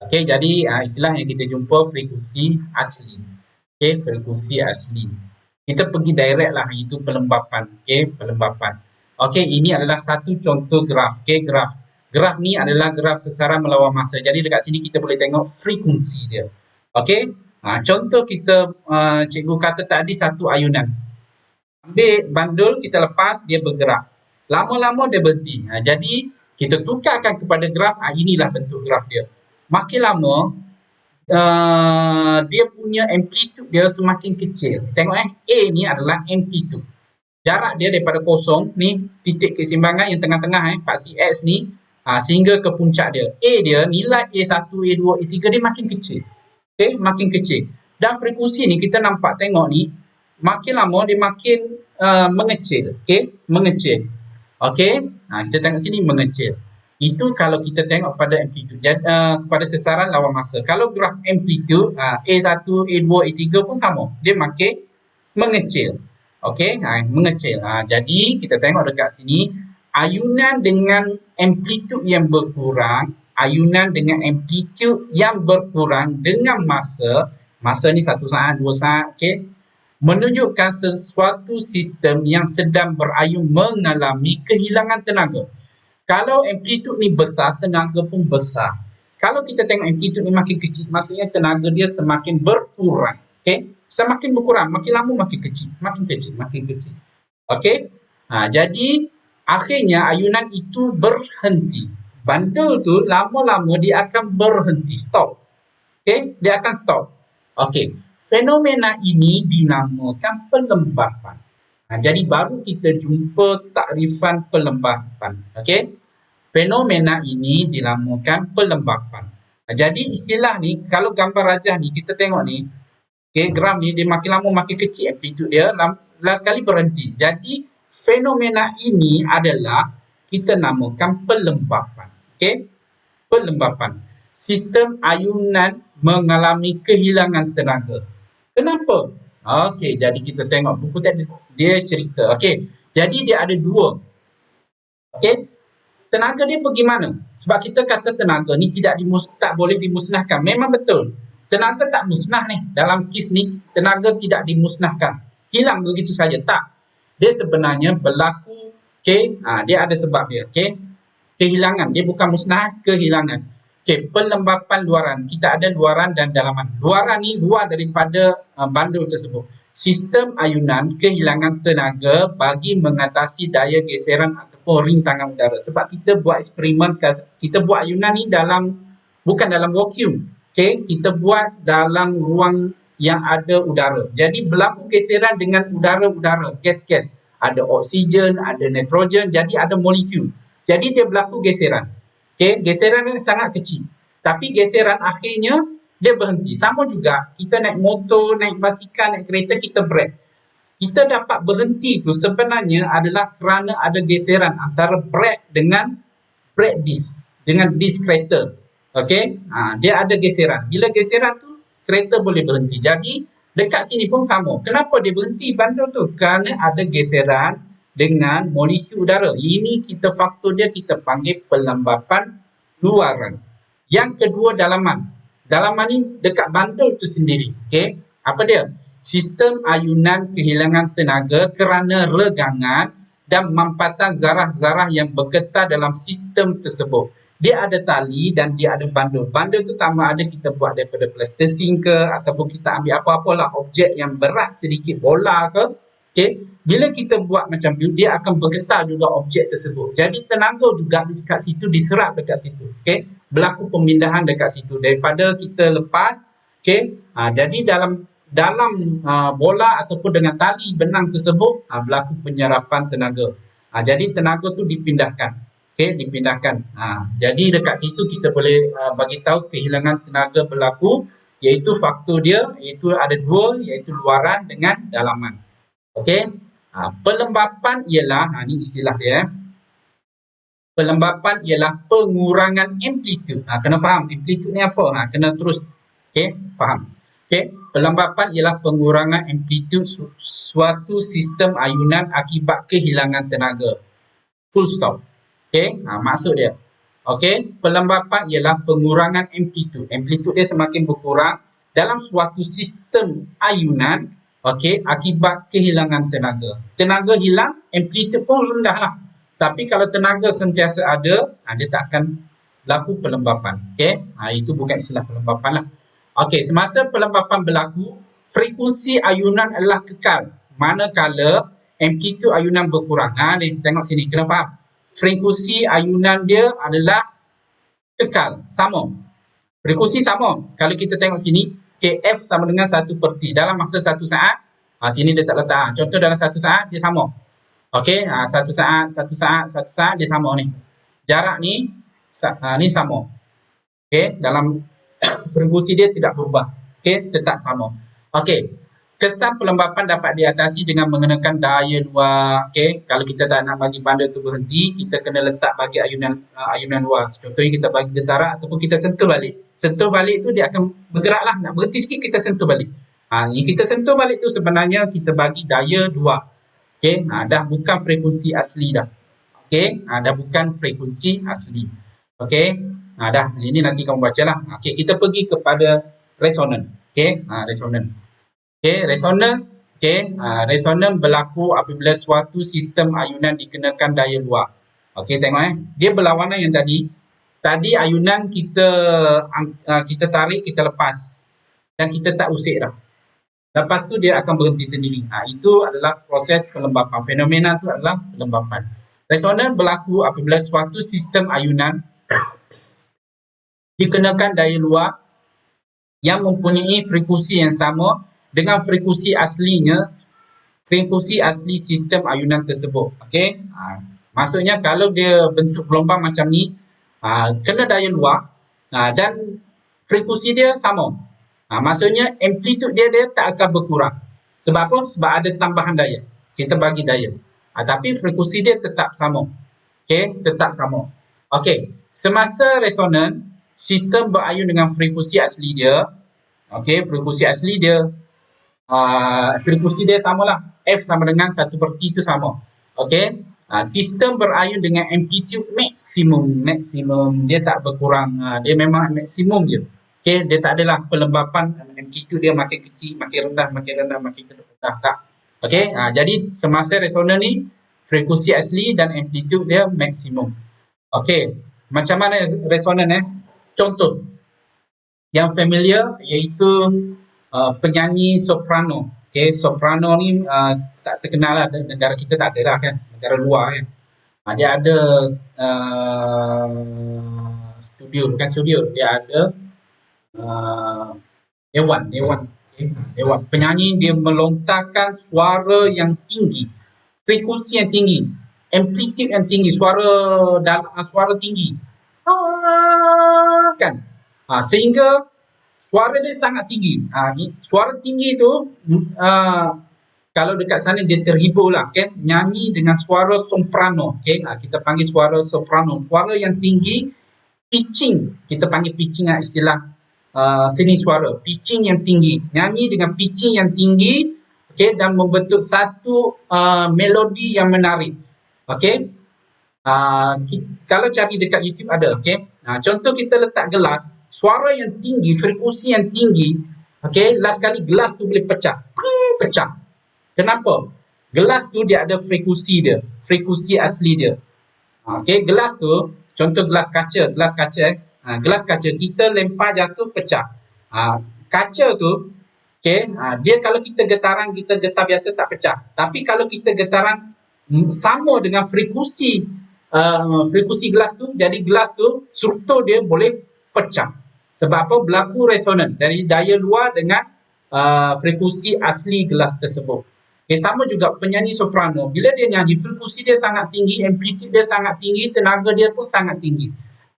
Okey, jadi istilah yang kita jumpa frekuensi asli. Okey, frekuensi asli. Kita pergi direct lah, itu pelembapan. Okey, pelembapan. Okey, ini adalah satu contoh graf. Okey, graf. Graf ni adalah graf sesaran melawan masa. Jadi dekat sini kita boleh tengok frekuensi dia. Okey, contoh kita cikgu kata tadi satu ayunan. Ambil bandul, kita lepas, dia bergerak. Lama-lama dia berhenti. Jadi kita tukarkan kepada graf, inilah bentuk graf dia. Makin lama, dia punya amplitude dia semakin kecil. Tengok A ni adalah amplitude. Jarak dia daripada kosong, ni titik keseimbangan yang tengah-tengah, paksi X ni, sehingga ke puncak dia. A dia, nilai A1, A2, A3 dia makin kecil. Okay, makin kecil. Dan frekuensi ni kita nampak tengok ni, makin lama dia makin mengecil. Okay, mengecil. Okay, kita tengok sini mengecil. Itu kalau kita tengok pada amplitude, pada sesaran lawan masa. Kalau graf amplitude, A1, A2, A3 pun sama. Dia makin mengecil. Okay, mengecil. Jadi kita tengok dekat sini, ayunan dengan amplitude yang berkurang, ayunan dengan amplitude yang berkurang dengan masa ni 1 saat, 2 saat, okay, menunjukkan sesuatu sistem yang sedang berayun mengalami kehilangan tenaga. Kalau amplitude ni besar, tenaga pun besar. Kalau kita tengok amplitude ni makin kecil, maksudnya tenaga dia semakin berkurang. Okay? Semakin berkurang, makin lama makin kecil, makin kecil, makin kecil. Okay? Jadi, akhirnya ayunan itu berhenti. Bandul tu lama-lama dia akan berhenti, stop. Okay? Dia akan stop. Okay. Fenomena ini dinamakan pelembapan. Jadi baru kita jumpa takrifan pelembapan. Okay? Fenomena ini dinamakan pelembapan. Jadi istilah ni, kalau gambar rajah ni, kita tengok ni, okay, graf ni dia makin lama makin kecil amplitude dia, last sekali berhenti. Jadi fenomena ini adalah kita namakan pelembapan. Okay? Pelembapan. Sistem ayunan mengalami kehilangan tenaga. Kenapa? Okey, jadi kita tengok buku tadi dia cerita. Okey, jadi dia ada dua. Okey, tenaga dia pergi mana? Sebab kita kata tenaga ni tak boleh dimusnahkan. Memang betul. Tenaga tak musnah ni. Dalam kes ni, tenaga tidak dimusnahkan. Hilang begitu saja. Tak. Dia sebenarnya berlaku, okey, dia ada sebab dia. Okey, kehilangan. Dia bukan musnah, kehilangan. Okey, pelembapan luaran. Kita ada luaran dan dalaman. Luaran ni luar daripada bandul tersebut. Sistem ayunan kehilangan tenaga bagi mengatasi daya geseran ataupun rintangan udara. Sebab kita buat eksperimen, kita buat ayunan ni bukan dalam vacuum. Okey, kita buat dalam ruang yang ada udara. Jadi berlaku geseran dengan udara-udara, gas-gas. Ada oksigen, ada nitrogen, jadi ada molekul. Jadi dia berlaku geseran. Okay, geseran yang sangat kecil. Tapi geseran akhirnya dia berhenti. Sama juga kita naik motor, naik basikal, naik kereta, kita brake. Kita dapat berhenti tu sebenarnya adalah kerana ada geseran antara brake dengan brake disc, dengan disc kereta. Okay, dia ada geseran. Bila geseran tu, kereta boleh berhenti. Jadi dekat sini pun sama. Kenapa dia berhenti bandul tu? Kerana ada geseran dengan molekul udara. Ini faktor dia kita panggil pelembapan luaran. Yang kedua dalaman. Dalaman ni dekat bandul tu sendiri. Okay? Apa dia? Sistem ayunan kehilangan tenaga kerana regangan dan mampatan zarah-zarah yang bergetar dalam sistem tersebut. Dia ada tali dan dia ada bandul. Bandul tu tambah ada kita buat daripada plastisine ke ataupun kita ambil apa-apalah objek yang berat sedikit, bola ke. Okay? Bila kita buat macam tu, dia akan bergetar juga objek tersebut. Jadi tenaga juga dekat situ, diserap dekat situ. Okay? Berlaku pemindahan dekat situ. Daripada kita lepas, okay? Jadi dalam bola ataupun dengan tali benang tersebut, berlaku penyerapan tenaga. Jadi tenaga tu dipindahkan. okey, dipindahkan. Jadi dekat situ kita boleh bagi tahu kehilangan tenaga berlaku, iaitu faktor dia iaitu ada dua, iaitu luaran dengan dalaman. Okey. Pelembapan ialah, ni istilah dia. Pelembapan ialah pengurangan amplitude. Kena faham amplitude ni apa? Kena terus. Okey, faham. Okey, pelembapan ialah pengurangan amplitude suatu sistem ayunan akibat kehilangan tenaga. Full stop. Okey, maksud dia. Okey, pelembapan ialah pengurangan amplitude. Amplitude dia semakin berkurang dalam suatu sistem ayunan, okey, akibat kehilangan tenaga. Tenaga hilang, amplitude pun rendah lah. Tapi kalau tenaga sentiasa ada, dia tak akan berlaku pelembapan. Okey, itu bukan istilah pelembapan lah. Okey, semasa pelembapan berlaku, frekuensi ayunan adalah kekal. Manakala amplitude ayunan berkurang. Ni tengok sini, kena faham. Frekuensi ayunan dia adalah kekal, sama. Frekuensi sama. Kalau kita tengok sini, KF sama dengan 1/T. Dalam masa 1 saat, sini dia tak letak. Contoh dalam 1 saat, dia sama. Okey, 1 saat, 1 saat, 1 saat, dia sama ni. Jarak ni, ni sama. Okey, dalam frekuensi dia tidak berubah. Okey, tetap sama. Okey, kesan pelembapan dapat diatasi dengan mengenakan daya luar. Okey, kalau kita tak nak bagi banda tu berhenti, kita kena letak bagi ayunan luar. Contohnya kita bagi getaran ataupun kita sentuh balik. Sentuh balik tu dia akan bergeraklah. Nak berhenti sikit kita sentuh balik. Yang kita sentuh balik tu sebenarnya kita bagi daya luar. Okey, dah bukan frekuensi asli dah. Okey, dah bukan frekuensi asli. Okey, dah. Ini nanti kamu bacalah. Okey, kita pergi kepada resonan. Okey, resonan. Okey, resonans. Okey, resonan berlaku apabila suatu sistem ayunan dikenakan daya luar. Okey, tengok dia berlawanan yang tadi. Tadi ayunan kita tarik, kita lepas dan kita tak usik dah. Lepas tu dia akan berhenti sendiri. Itu adalah proses pelembapan. Fenomena tu adalah pelembapan. Resonan berlaku apabila suatu sistem ayunan dikenakan daya luar yang mempunyai frekuensi yang sama dengan frekuensi aslinya, frekuensi asli sistem ayunan tersebut. Okey? Maksudnya kalau dia bentuk gelombang macam ni, kena daya luar dan frekuensi dia sama. Maksudnya amplitude dia tak akan berkurang. Sebab apa? Sebab ada tambahan daya. Kita bagi daya. Tapi frekuensi dia tetap sama. Okey, tetap sama. Okey, semasa resonan, sistem berayun dengan frekuensi asli dia. Okey, frekuensi asli dia frekuensi dia samalah. F sama dengan 1/T itu sama. Okey, sistem berayun dengan amplitude maksimum. Dia tak berkurang. Dia memang maksimum je. Okey, dia tak adalah pelembapan amplitude dia makin kecil, makin rendah, makin rendah, makin rendah. Tak. Okey, jadi semasa resonan ni frekuensi asli dan amplitude dia maksimum. Okey, macam mana resonan Contoh yang familiar iaitu penyanyi soprano. Okey, soprano ni tak terkenal lah, negara kita tak ada lah kan, negara luar kan. Dia ada studio, bukan studio, dia ada dewan. Penyanyi dia melontarkan suara yang tinggi, frekuensi yang tinggi, amplitude yang tinggi, suara tinggi, kan? Sehingga suara dia sangat tinggi. Suara tinggi tu kalau dekat sana dia terhibur lah, kan? Nyanyi dengan suara soprano. Okay? Kita panggil suara soprano. Suara yang tinggi, pitching. Kita panggil pitching istilah seni suara. Pitching yang tinggi. Nyanyi dengan pitching yang tinggi, okay? Dan membentuk satu melodi yang menarik. Okay? Kalau cari dekat YouTube ada. Okay? Contoh kita letak gelas, suara yang tinggi, frekuensi yang tinggi, okay? Last kali gelas tu boleh pecah. Pecah. Kenapa? Gelas tu dia ada frekuensi dia, frekuensi asli dia. Okay, gelas tu, contoh gelas kaca, gelas kaca kita lempar jatuh pecah. Kaca tu, okay, dia kalau kita getaran, kita getar biasa tak pecah. Tapi kalau kita getaran sama dengan frekuensi gelas tu, jadi gelas tu struktur dia boleh pecah. Sebab apa? Berlaku resonan dari daya luar dengan frekuensi asli gelas tersebut. Okay, sama juga penyanyi soprano. Bila dia nyanyi, frekuensi dia sangat tinggi, amplitude dia sangat tinggi, tenaga dia pun sangat tinggi.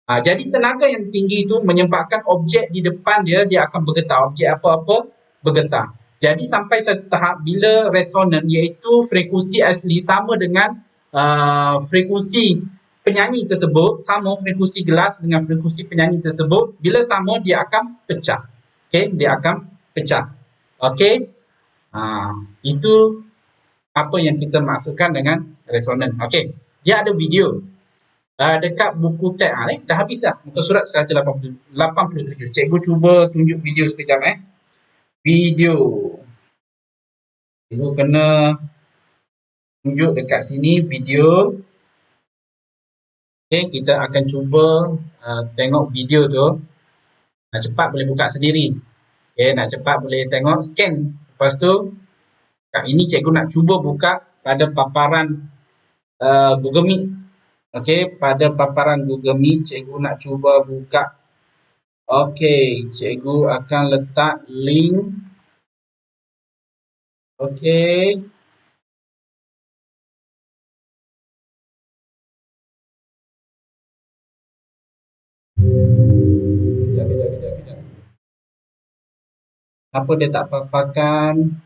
Jadi tenaga yang tinggi itu menyebabkan objek di depan dia, dia akan bergetar. Objek apa-apa bergetar. Jadi sampai satu tahap bila resonan, iaitu frekuensi asli sama dengan frekuensi penyanyi tersebut, sama frekuensi gelas dengan frekuensi penyanyi tersebut, bila sama dia akan pecah. Okay, dia akan pecah. Okay, itu apa yang kita maksudkan dengan resonan. Okey, dia ada video dekat buku teks dah habis dah. Muka surat 187. Cikgu cuba tunjuk video sekejap Video. Cikgu kena tunjuk dekat sini video. Okey, kita akan cuba tengok video tu. Nak cepat boleh buka sendiri. Okey, nak cepat boleh tengok, scan. Lepas tu kat ini cikgu nak cuba buka pada paparan Google Meet. Okey, pada paparan Google Meet cikgu nak cuba buka. Okey, cikgu akan letak link. Okey. Kejap. Apa dia tak paparkan?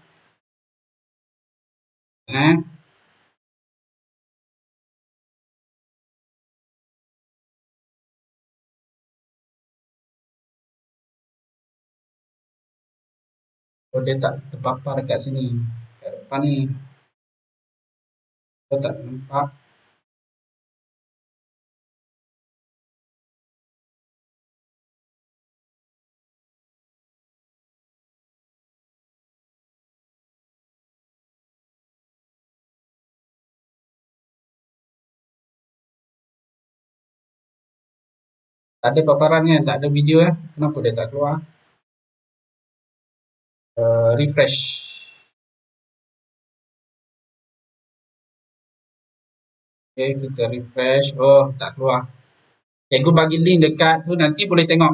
Oh, dia tak terpapar dekat sini. Kat depan ni. Kau tak nampak. Tak ada paparan kan? Tak ada video Kenapa dia tak keluar? Refresh. Okay, kita refresh. Oh, tak keluar. Cikgu bagi link dekat tu, nanti boleh tengok.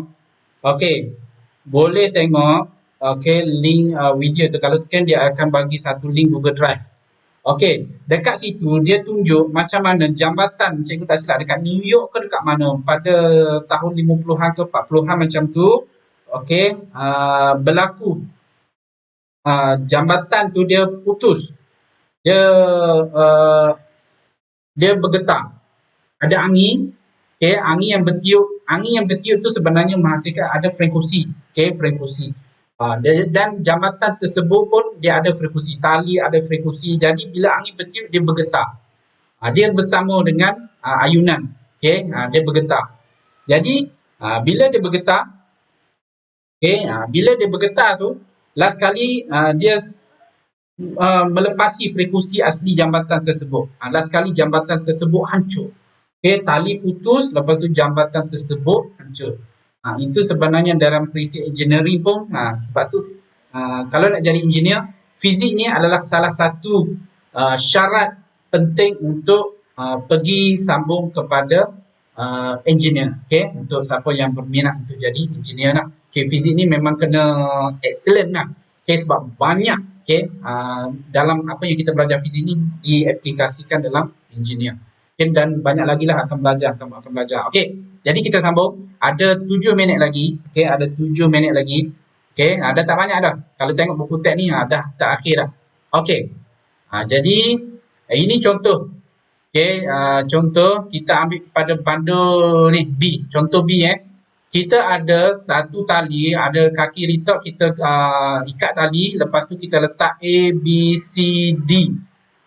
Okey, boleh tengok. Okey, link video tu. Kalau scan, dia akan bagi satu link Google Drive. Okey, dekat situ dia tunjuk macam mana jambatan, cikgu tak silap dekat New York ke dekat mana, pada tahun 50-an ke 40-an macam tu. Okey, berlaku. Jambatan tu dia putus. Dia bergetar. Ada angin. Okay, angin yang bertiup tu sebenarnya menghasilkan ada frekuensi. Okay, frekuensi. Dan jambatan tersebut pun dia ada frekuensi. Tali ada frekuensi. Jadi bila angin bertiup dia bergetar. Dia bersama dengan ayunan. Okay, dia bergetar. Jadi bila dia bergetar, okay, bila dia bergetar tu, last kali dia melepasi frekuensi asli jambatan tersebut. Last kali jambatan tersebut hancur. Okay, tali putus, lepas tu jambatan tersebut hancur. Itu sebenarnya dalam prinsip engineering pun. Sebab tu kalau nak jadi engineer, fizik ni adalah salah satu syarat penting untuk pergi sambung kepada engineer. Okay, untuk siapa yang berminat untuk jadi engineer lah. Okay, fizik ni memang kena excellent lah. Okay, sebab banyak dalam apa yang kita belajar fizik ni diaplikasikan dalam engineer. Okay, dan banyak lagi lah akan belajar. Okay, jadi kita sambung. Ada 7 minit lagi. Okay, ada 7 minit lagi. Okay, dah tak banyak dah. Kalau tengok buku teks ni, dah tak akhir dah. Okay, jadi ini contoh. Okay, contoh kita ambil pada bundle ni B. Contoh B kita ada satu tali, ada kaki retak, kita ikat tali, lepas tu kita letak A, B, C, D.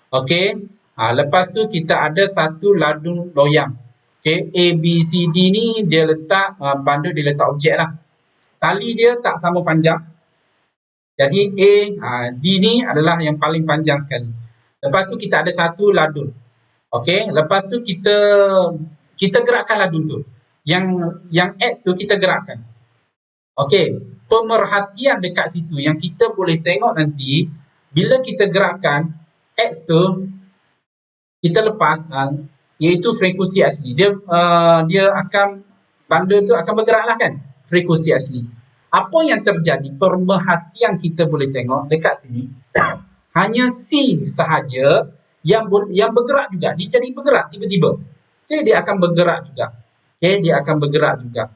Okey. Lepas tu kita ada satu ladung loyang. Okey, A, B, C, D ni dia letak bundle, dia letak objek lah. Tali dia tak sama panjang. Jadi A, D ni adalah yang paling panjang sekali. Lepas tu kita ada satu ladung. Okey, lepas tu kita gerakkan ladung tu. Yang X tu kita gerakkan. Okey, pemerhatian dekat situ yang kita boleh tengok nanti, bila kita gerakkan X tu, kita lepas, iaitu frekuensi asli. Dia akan, bundle tu akan bergerak lah kan, frekuensi asli. Apa yang terjadi, pemerhatian kita boleh tengok dekat sini, hanya C sahaja yang bergerak juga. Dia jadi bergerak tiba-tiba. Okay, dia akan bergerak juga. Okay, dia akan bergerak juga.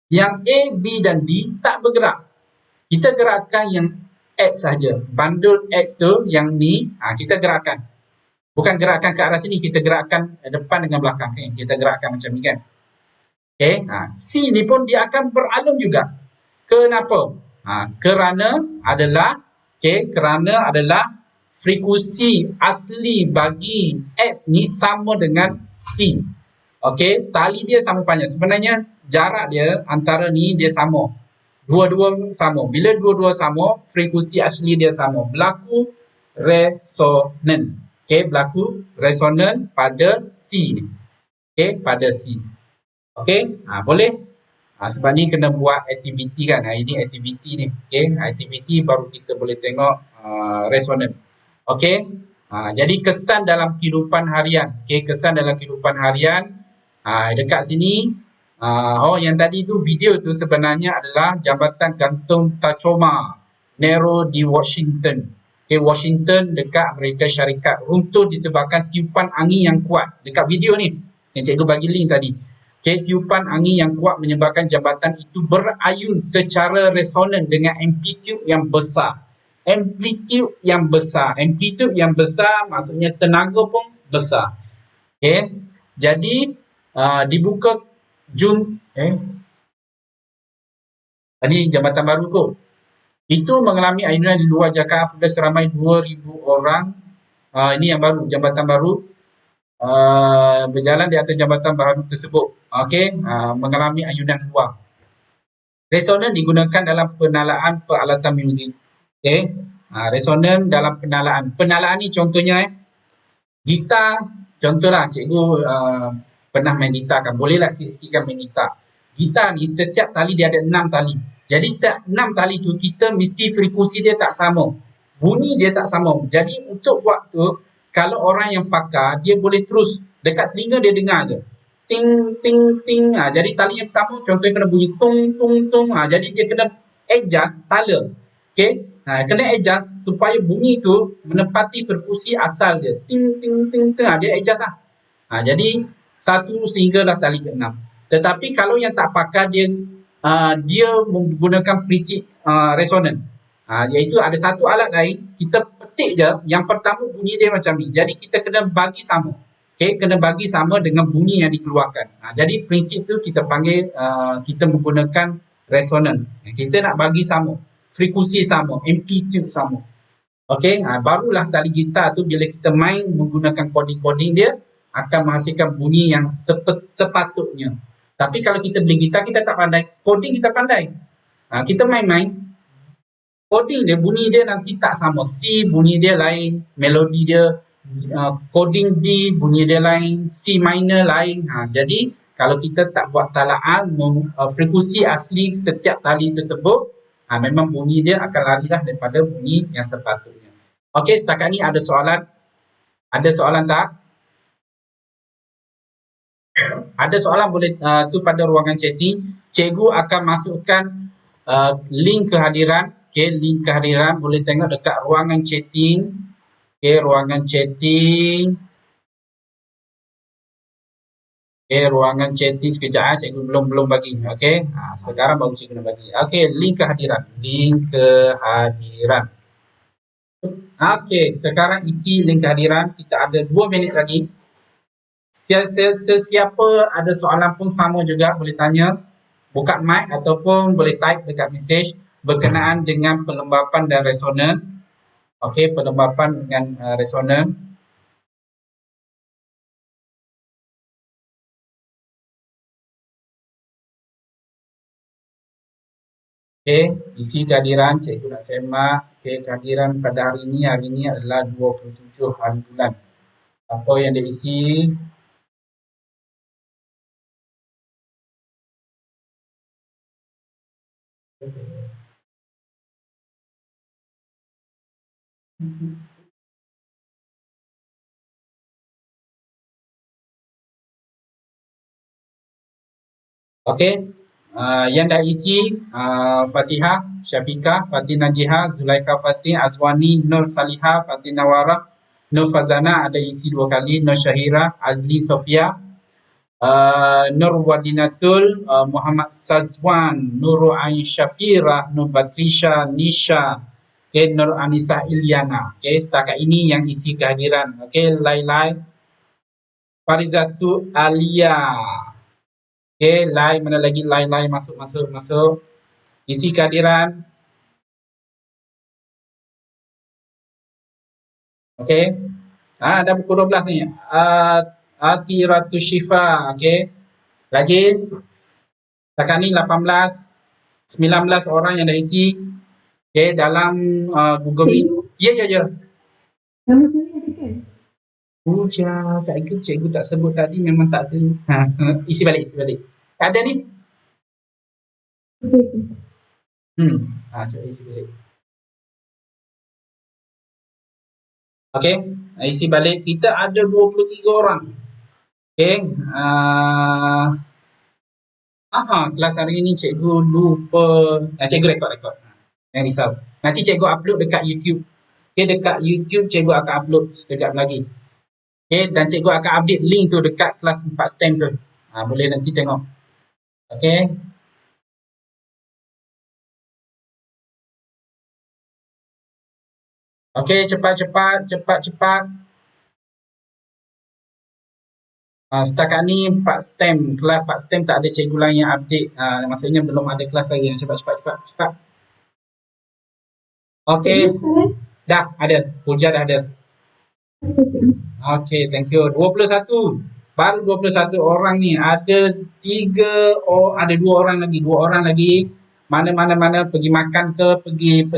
Yang A, B dan D tak bergerak. Kita gerakkan yang X saja. Bandul X tu yang ni kita gerakkan. Bukan gerakkan ke arah sini, kita gerakkan depan dengan belakang. Okay? Kita gerakkan macam ni kan. Okay? C ni pun dia akan beralun juga. Kenapa? Kerana adalah frekuensi asli bagi X ni sama dengan C. Okey, tali dia sama panjang. Sebenarnya jarak dia antara ni dia sama. Dua-dua sama. Bila dua-dua sama, frekuensi asli dia sama. Berlaku resonan. Okey, berlaku resonan pada C ni. Okey, pada C. Okey, boleh? Sebab ni kena buat aktiviti kan. Ini aktiviti ni. Okey, aktiviti baru kita boleh tengok resonan. Okey. Jadi kesan dalam kehidupan harian. Okey, kesan dalam kehidupan harian. Dekat sini yang tadi tu video tu sebenarnya adalah Jambatan Gantung Tacoma Nero di Washington. Okay, Washington dekat Amerika Syarikat runtuh disebabkan tiupan angin yang kuat. Dekat video ni yang cikgu bagi link tadi. Okay, tiupan angin yang kuat menyebabkan jambatan itu berayun secara resonan dengan amplitude yang besar. Amplitude yang besar maksudnya tenaga pun besar. Okay. Jadi dibuka Jun tadi jambatan baru tu itu mengalami ayunan di luar Jakarta apabila seramai 2,000 orang. Ini yang baru, jambatan baru berjalan di atas jambatan baru tersebut. Okey, mengalami ayunan luar. Resonan digunakan dalam penalaan peralatan muzik. Okey, resonan dalam penalaan. Penalaan ni contohnya gitar, contohlah cikgu pernah main gitar kan, bolehlah sikit-sikit kan main gitar. Gitar ni setiap tali dia ada 6 tali. Jadi setiap 6 tali tu kita mesti frekuensi dia tak sama. Bunyi dia tak sama. Jadi untuk buat tu, kalau orang yang pakar, dia boleh terus dekat telinga dia dengar je. Ting, ting, ting. Jadi tali yang pertama contohnya kena bunyi tung, tung, tung. Jadi dia kena adjust tala. Okay? Kena adjust supaya bunyi tu menepati frekuensi asal dia. Ting, ting, ting, ting. Dia adjust lah. Jadi 1 sehinggalah tali ke-6. Tetapi kalau yang tak pakar dia menggunakan prinsip resonan. Iaitu ada satu alat lain, kita petik je, yang pertama bunyi dia macam ni. Jadi kita kena bagi sama. Okay, kena bagi sama dengan bunyi yang dikeluarkan. Jadi prinsip tu kita panggil, kita menggunakan resonan. Kita nak bagi sama, frekuensi sama, amplitude sama. Okay, barulah tali gitar tu bila kita main menggunakan coding-coding dia akan menghasilkan bunyi yang sepatutnya. Tapi kalau kita beli gitar kita tak pandai, coding kita pandai. Kita main-main, coding dia, bunyi dia nanti tak sama. C bunyi dia lain, melodi dia, coding D bunyi dia lain, C minor lain. Jadi kalau kita tak buat talaan frekuensi asli setiap tali tersebut, memang bunyi dia akan larilah daripada bunyi yang sepatutnya. Okey, setakat ni ada soalan? Ada soalan tak? Ada soalan boleh tu pada ruangan chatting. Cikgu akan masukkan link kehadiran. Okay, link kehadiran boleh tengok dekat ruangan chatting. Okay, ruangan chatting. Okay, ruangan chatting sekejap. Cikgu belum bagi. Okay, sekarang baru cikgu nak bagi. Okay, link kehadiran. Link kehadiran. Okay, sekarang isi link kehadiran. Kita ada 2 minit lagi. Sesiapa ada soalan pun sama juga boleh tanya, buka mic ataupun boleh type dekat message berkenaan dengan pelembapan dan resonan. Okey, pelembapan dengan resonan. Okey, isi kehadiran cikgu nak semak. Okey, kehadiran pada hari ini adalah 27 hari bulan. Apa yang dia isi? Okey, Yang dah isi Fasihah, Syafiqah, Fatih Najihah, Zulaikha Fatih, Azwani, Nur Salihah, Fatih Nawara, Nur Fazana ada isi 2 kali, Nur Syahira, Azli Sofia, Nur Wadinatul, Muhammad Sazwan, Nur Ain Syafirah, Nur Batrisha, Nisha, okay, Nur Anissa Ilyana. Okay, setakat ini yang isi kehadiran. Okay, Lai Farizatu Alia. Okay, Lai mana lagi? Lai masuk. Isi kehadiran. Okay. Dah pukul 12 ni. Atiratu Syifa. Okay. Lagi. Setakat ni 19 orang yang dah isi. Okay, dalam Google Meet. Ya. Nama saya ada kan? Puja, cikgu tak sebut tadi memang tak ada. Isi balik. Tak ada ni? Okey. Cuba isi balik. Okey, isi balik. Kita ada 23 orang. Okey. Kelas hari ni cikgu lupa. Cikgu rekod. Jangan risau. Nanti cikgu upload dekat YouTube. Okey, dekat YouTube cikgu akan upload sekejap lagi. Okey, dan cikgu akan update link tu dekat kelas 4 STEM tu. Boleh nanti tengok. Okey. Okey, cepat. Setakat ni 4 STEM. Kelas 4 STEM tak ada cikgu lain yang update. Maksudnya belum ada kelas lagi. Cepat. Okey. Dah ada. Puja dah ada. Okey, thank you. 21. Baru 21 orang ni. Ada 2 orang lagi. Mana pergi makan ke, pergi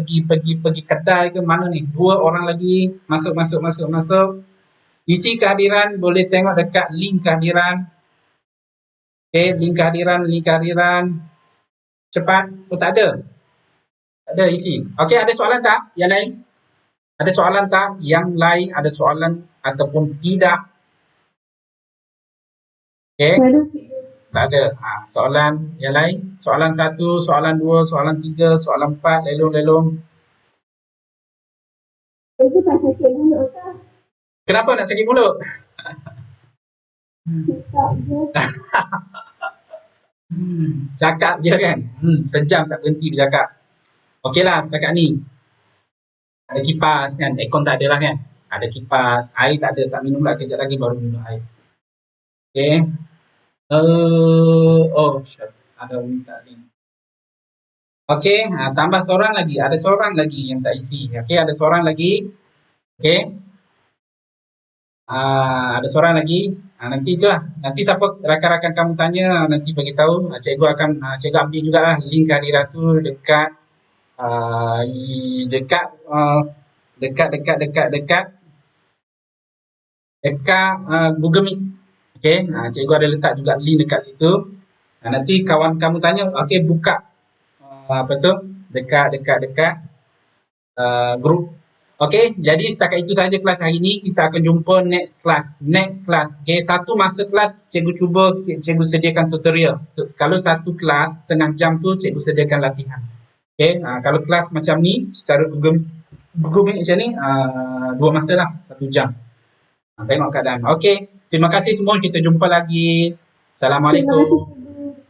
kedai ke mana ni? 2 orang lagi. Masuk. Isi kehadiran boleh tengok dekat link kehadiran. Okey, link kehadiran. Cepat. Tak ada. Tak ada isi. Okey, ada soalan tak? Yang lain? Ada soalan tak? Yang lain ada soalan ataupun tidak? Okey. Tak ada. Soalan yang lain? Soalan 1, soalan 2, soalan 3, soalan 4, lelong. Itu tak sakit mulut ke? Kenapa nak sakit mulut? Cakap je. Cakap je kan? Sejam tak berhenti bercakap. Okeylah setakat ni. Ada kipas kan? Aircon tak ada lah kan? Ada kipas. Air tak ada. Tak minum lah. Kejap lagi baru minum air. Okey. Ada minta link. Okey. Tambah seorang lagi. Ada seorang lagi yang tak isi. Okey. Ada seorang lagi. Okey. Ada seorang lagi. Nanti itulah. Nanti siapa rakan-rakan kamu tanya, nanti bagi tahu. Cikgu akan cikgu update jugalah link kehadiran tu dekat Google Meet. Okey, cikgu ada letak juga link dekat situ. Nanti kawan kamu tanya, okey buka dekat grup. Okey, jadi setakat itu saja kelas hari ini. Kita akan jumpa next class. Okey, satu masa kelas cikgu sediakan tutorial. Kalau satu kelas setengah jam tu cikgu sediakan latihan. Okey, kalau kelas macam ni secara Google Meet macam ni 2 masa lah, 1 jam. Tengok keadaan. Okey, terima kasih semua. Kita jumpa lagi. Assalamualaikum.